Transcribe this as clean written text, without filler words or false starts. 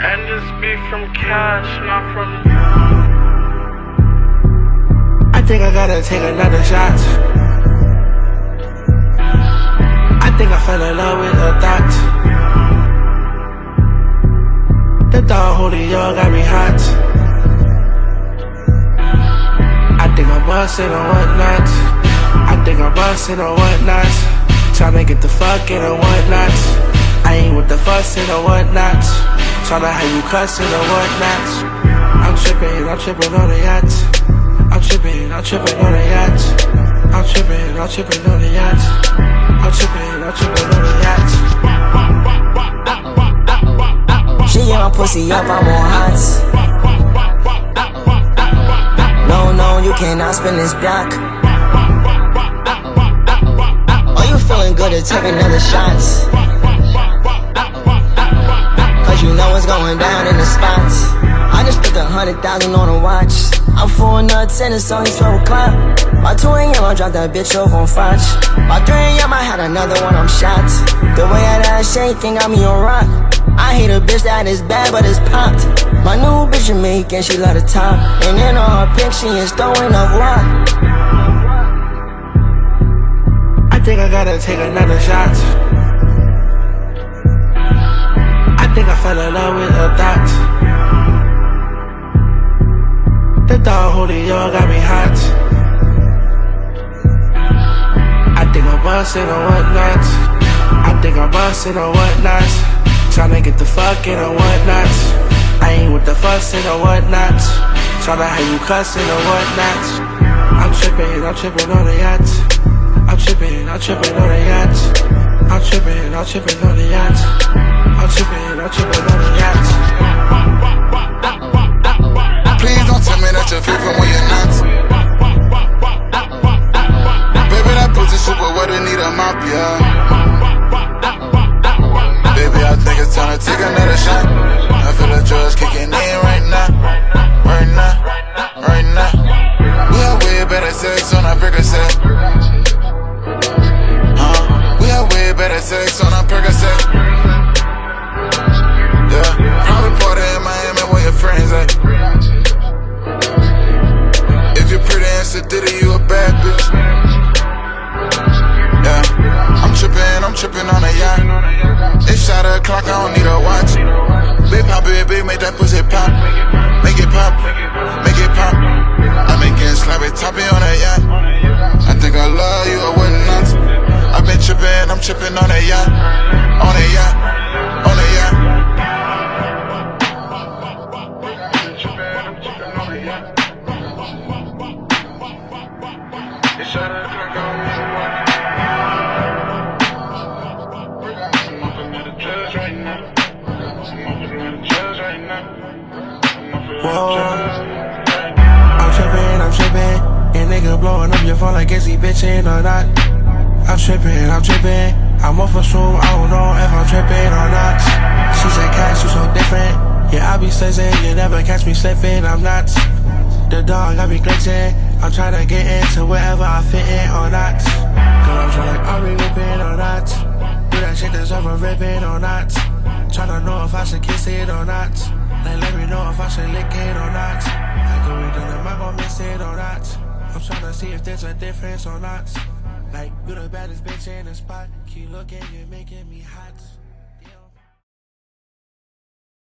And this be from cash, not from. I think I gotta take another shot. I think I fell in love with a thought. The thought holding y'all got me hot. I think I'm bustin' or whatnot. I think I'm bustin' or whatnot. Tryna get the fucking or whatnot. I ain't with the fussin' or whatnot. Tryna have you cussin' or whatnot. I'm trippin' on the yacht. I'm trippin' on the yacht. I'm trippin' on the yacht. I'm trippin' on the yacht. She get my pussy up, I'm on hots. No, you cannot spin this block. Are you feeling good to take another shots? Cause you know what's going down in the spots. I just put the 100,000 on a watch. I'm full nuts and it's only 12 o'clock. By 2 a.m. I dropped that bitch off on Fox. By 3 a.m. I had another one, I'm shot. The way that shaking got me on rock. I hate a bitch that is bad but it's popped. My new bitch Jamaican, she love the top. And in all her pics she is throwing up rock. I think I gotta take another shot. I think I fell in love with a thought. The thought holding y'all got me hot. I think I'm bustin' or whatnot. I think I'm bustin' or whatnot. Tryna get the fucking or whatnot. I ain't with the fussin' or whatnot. Tryna have you cussin' or whatnot. I'm trippin' on the yacht. I'm trippin' on the yacht. I'm trippin' on the yacht. I'm trippin' on the yacht. Please don't tell me that you're FieFie when you're not. Baby, that pussy super wet, it need a mop, yeah. Baby, I think it's time to take another shot. I feel the drugs kicking in right now. Right now, right now. We have way better sex on our Percocet. We have way better sex on our Percocet. Yeah, private party in Miami where your friends at. If you're pretty and sedity, you a bad bitch. Yeah, I'm trippin' on a yacht. It's shot o'clock, I don't need a watch. Big pop, baby, make that pussy pop. Make it pop, make it pop. I'm making sloppy toppy on a yacht. I think I love you, I wouldn't not. I've been trippin', I'm trippin' on a yacht. On a yacht, on a yacht. It's shot o'clock, I don't need a watch. Whoa. I'm trippin', and nigga blowing up your phone like is he bitchin' or not? I'm trippin', I'm off a swoon, I don't know if I'm trippin' or not. She said, Cash, you so different. Yeah, I be slizzin', you never catch me slippin', I'm not. The dog, I be glitchin', I'm tryna get into wherever I fit in or not. Girl, I'm tryna like, are we rippin' or not? Do that shit that's over rippin' or not? Tryna know if I should kiss it or not. Like, let me know if I should lick it or not. Like, are we done, am I gon' miss it or not? I'm tryna see if there's a difference or not. Like, you the baddest bitch in the spot. Keep looking, you're making me hot.